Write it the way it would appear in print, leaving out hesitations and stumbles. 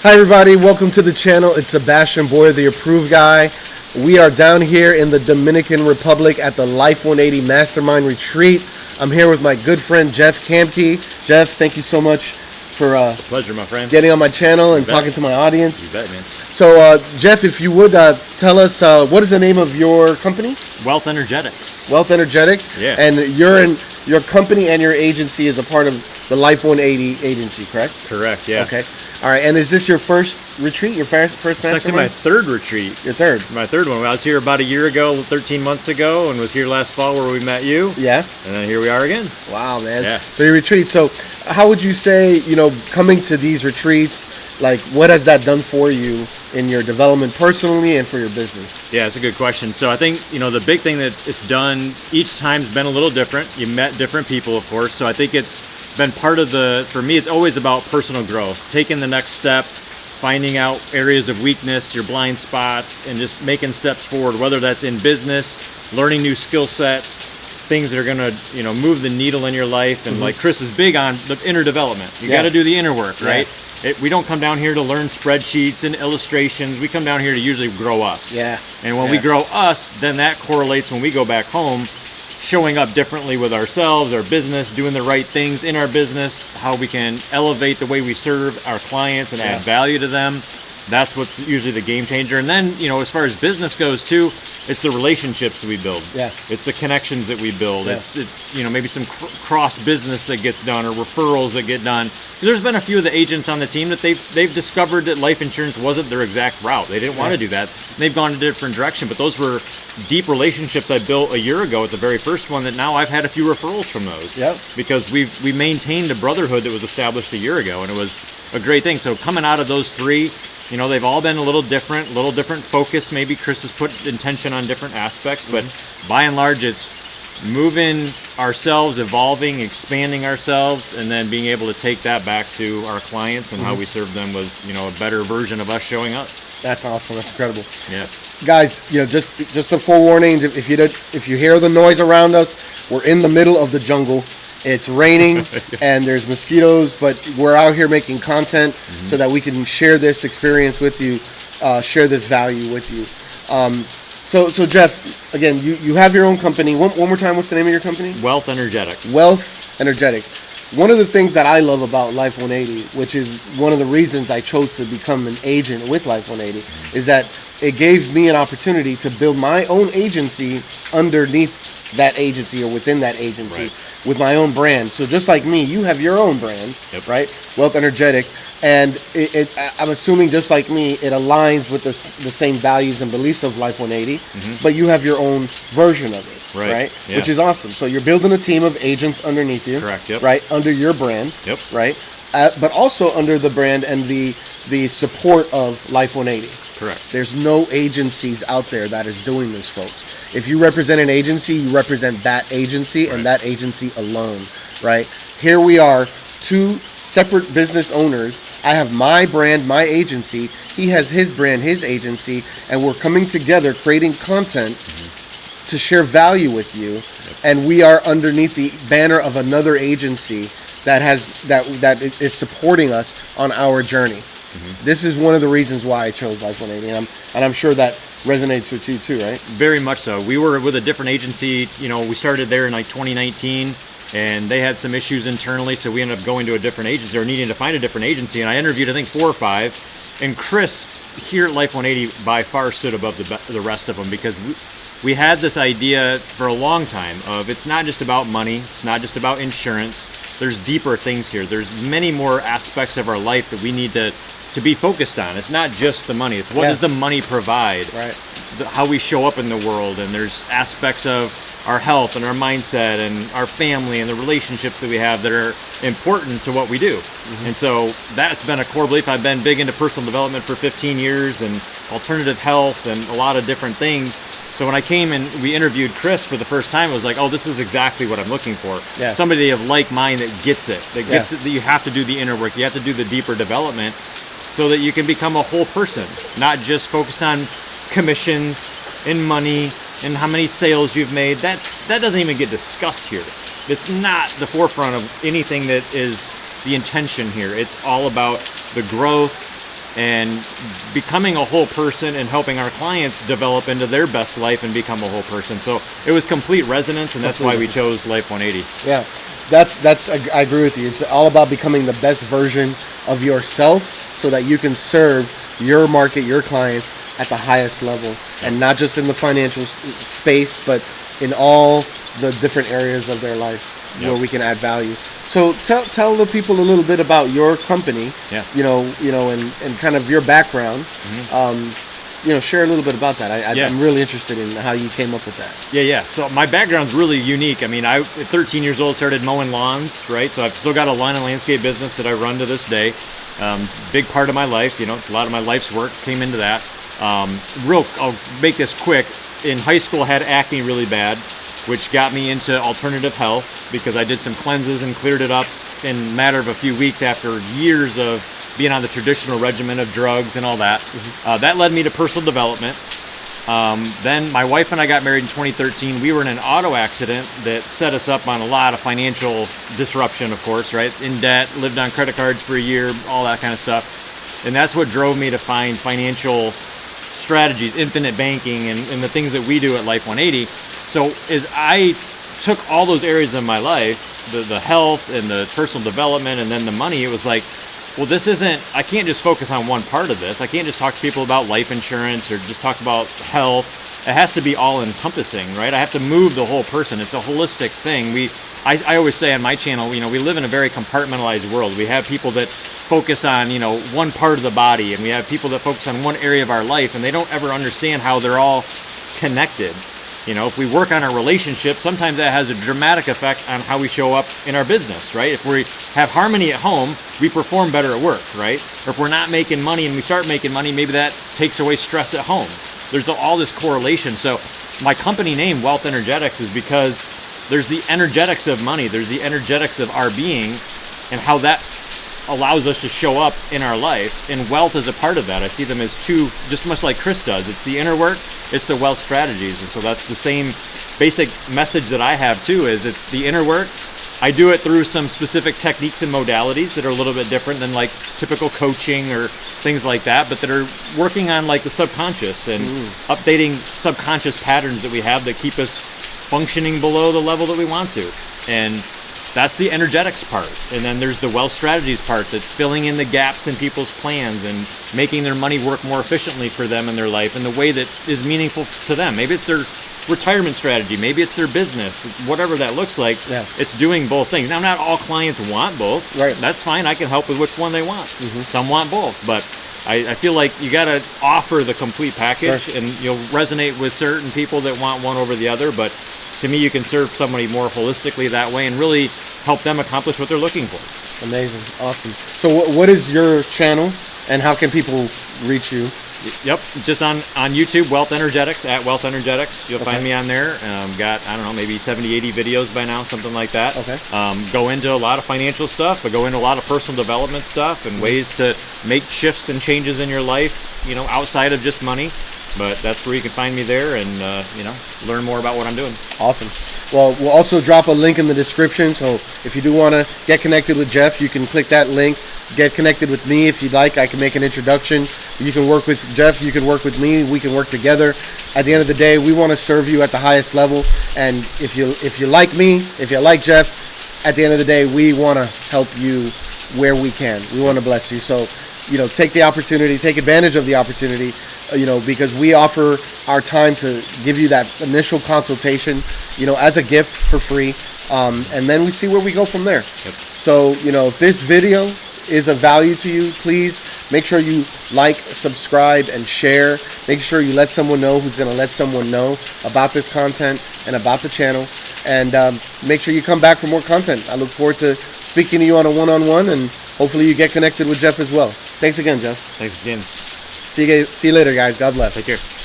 Hi everybody, welcome to the channel. It's Sebastien Boyer, the approved guy. We are down here in the Dominican Republic at the LIFE180 Mastermind Retreat. I'm here with my good friend Jeff Kamke. Jeff, thank you so much for pleasure, my friend, getting on my channel and talking to my audience. You bet, man. So Jeff, if you would tell us what is the name of your company? Wealth Energetics. Wealth Energetics? Yeah. And your company and your agency is a part of the LIFE180 agency, correct? Correct, yeah. Okay. All right, and is this your first retreat, your first mastermind? It's actually my third retreat. Your third? My third one. I was here about a year ago, 13 months ago, and was here last fall where we met you. Yeah. And then here we are again. Wow, man. Yeah. So your retreat. So how would you say, coming to these retreats, like what has that done for you in your development personally and for your business? Yeah, it's a good question. So I think, the big thing that it's done each time's been a little different. You met different people, of course. So I think it's been part of for me, it's always about personal growth, taking the next step, finding out areas of weakness, your blind spots, and just making steps forward, whether that's in business, learning new skill sets, things that are going to, move the needle in your life. And like Chris is big on the inner development. You got to do the inner work, right? We don't come down here to learn spreadsheets and illustrations. We come down here to usually grow us. Yeah. And when we grow us, then that correlates when we go back home, showing up differently with ourselves, our business, doing the right things in our business, how we can elevate the way we serve our clients and add value to them. That's what's usually the game changer. And then, as far as business goes too, it's the relationships that we build. Yeah. It's the connections that we build. Yeah. It's maybe some cross business that gets done or referrals that get done. There's been a few of the agents on the team that they've discovered that life insurance wasn't their exact route. They didn't want to do that. They've gone in a different direction. But those were deep relationships I built a year ago at the very first one that now I've had a few referrals from those. Yep. Because we maintained a brotherhood that was established a year ago, and it was a great thing. So coming out of those three, they've all been a little different focus. Maybe Chris has put intention on different aspects, but by and large, it's moving ourselves, evolving, expanding ourselves, and then being able to take that back to our clients and how we serve them with, a better version of us showing up. That's awesome. That's incredible. Yeah. Guys, just a forewarning, if you hear the noise around us, we're in the middle of the jungle. It's raining and there's mosquitoes, but we're out here making content so that we can share this experience with you, share this value with you. So Jeff, again, you have your own company. One more time, what's the name of your company? Wealth Energetics. Wealth Energetics. One of the things that I love about LIFE180, which is one of the reasons I chose to become an agent with LIFE180, is that it gave me an opportunity to build my own agency underneath that agency or within that agency with my own brand. So just like me, you have your own brand, right? Wealth Energetic. And I'm assuming just like me, it aligns with the same values and beliefs of LIFE180, but you have your own version of it, right? Yeah. Which is awesome. So you're building a team of agents underneath you, correct? Yep. Right? Under your brand, right? But also under the brand and the support of LIFE180. Correct. There's no agencies out there that is doing this, folks. If you represent an agency, you represent that agency and that agency alone, right? Here we are, two separate business owners. I have my brand, my agency. He has his brand, his agency, and we're coming together, creating content to share value with you. And we are underneath the banner of another agency that is supporting us on our journey. This is one of the reasons why I chose LIFE180, and I'm sure that resonates with you too, right? Very much so. We were with a different agency. We started there in like 2019, and they had some issues internally, so we ended up going to a different agency or needing to find a different agency. And I interviewed, I think, 4 or 5, and Chris here at LIFE180 by far stood above the rest of them, because we had this idea for a long time of it's not just about money, it's not just about insurance. There's deeper things here. There's many more aspects of our life that we need to be focused on. It's not just the money. It's what does the money provide, how we show up in the world. And there's aspects of our health and our mindset and our family and the relationships that we have that are important to what we do. And so that's been a core belief. I've been big into personal development for 15 years and alternative health and a lot of different things. So when I came and we interviewed Chris for the first time, it was like, oh, this is exactly what I'm looking for. Somebody of like mind that gets it, that you have to do the inner work, you have to do the deeper development so that you can become a whole person, not just focused on commissions and money and how many sales you've made. That doesn't even get discussed here. It's not the forefront of anything that is the intention here. It's all about the growth, and becoming a whole person and helping our clients develop into their best life and become a whole person. So it was complete resonance, and that's why we chose Life 180. Yeah, I agree with you. It's all about becoming the best version of yourself so that you can serve your market, your clients at the highest level, and not just in the financial space, but in all the different areas of their life where we can add value. So tell the people a little bit about your company, and kind of your background. Share a little bit about that. I'm really interested in how you came up with that. Yeah. So my background's really unique. I mean, I at 13 years old started mowing lawns, right? So I've still got a lawn and landscape business that I run to this day. Big part of my life, a lot of my life's work came into that. I'll make this quick. In high school, I had acne really bad, which got me into alternative health because I did some cleanses and cleared it up in a matter of a few weeks after years of being on the traditional regimen of drugs and all that. That led me to personal development. Then my wife and I got married in 2013. We were in an auto accident that set us up on a lot of financial disruption, of course, right? In debt, lived on credit cards for a year, all that kind of stuff. And that's what drove me to find financial strategies, infinite banking, and the things that we do at Life 180. So as I took all those areas of my life, the health and the personal development and then the money, it was like, well, I can't just focus on one part of this. I can't just talk to people about life insurance or just talk about health. It has to be all encompassing, right? I have to move the whole person. It's a holistic thing. I always say on my channel, we live in a very compartmentalized world. We have people that focus on, one part of the body, and we have people that focus on one area of our life, and they don't ever understand how they're all connected. If we work on our relationship, sometimes that has a dramatic effect on how we show up in our business, right? If we have harmony at home, we perform better at work, right? Or if we're not making money and we start making money, maybe that takes away stress at home. There's all this correlation. So my company name, Wealth Energetics, is because there's the energetics of money, there's the energetics of our being, and how that allows us to show up in our life, and wealth is a part of that. I see them as two, just much like Chris does. It's the inner work, it's the wealth strategies, and so that's the same basic message that I have too, is it's the inner work. I do it through some specific techniques and modalities that are a little bit different than like typical coaching or things like that, but that are working on like the subconscious and updating subconscious patterns that we have that keep us functioning below the level that we want to. And that's the energetics part. And then there's the wealth strategies part that's filling in the gaps in people's plans and making their money work more efficiently for them in their life in the way that is meaningful to them. Maybe it's their retirement strategy, maybe it's their business, whatever that looks like. It's doing both things. Now, not all clients want both. Right. That's fine. I can help with which one they want. Some want both, but I feel like you got to offer the complete package, and you'll resonate with certain people that want one over the other, but to me, you can serve somebody more holistically that way and really help them accomplish what they're looking for. Amazing. Awesome. So what is your channel, and how can people reach you? Yep, just on YouTube, Wealth Energetics, at Wealth Energetics. You'll find me on there. Got, I don't know, maybe 70, 80 videos by now, something like that. Go into a lot of financial stuff, but go into a lot of personal development stuff and ways to make shifts and changes in your life, outside of just money. But that's where you can find me there and, learn more about what I'm doing. Awesome. Well, we'll also drop a link in the description. So if you do want to get connected with Jeff, you can click that link. Get connected with me if you'd like. I can make an introduction. You can work with Jeff. You can work with me. We can work together. At the end of the day, we want to serve you at the highest level. And if you like me, if you like Jeff, at the end of the day, we want to help you where we can. We want to bless you. So, take the opportunity, take advantage of the opportunity, because we offer our time to give you that initial consultation, as a gift for free. And then we see where we go from there. So, if this video is of value to you, please make sure you like, subscribe, and share. Make sure you let someone know who's going to let someone know about this content and about the channel. And make sure you come back for more content. I look forward to speaking to you on a one-on-one, and hopefully you get connected with Jeff as well. Thanks again, Jeff. Thanks again. See you later, guys. God bless. Take care.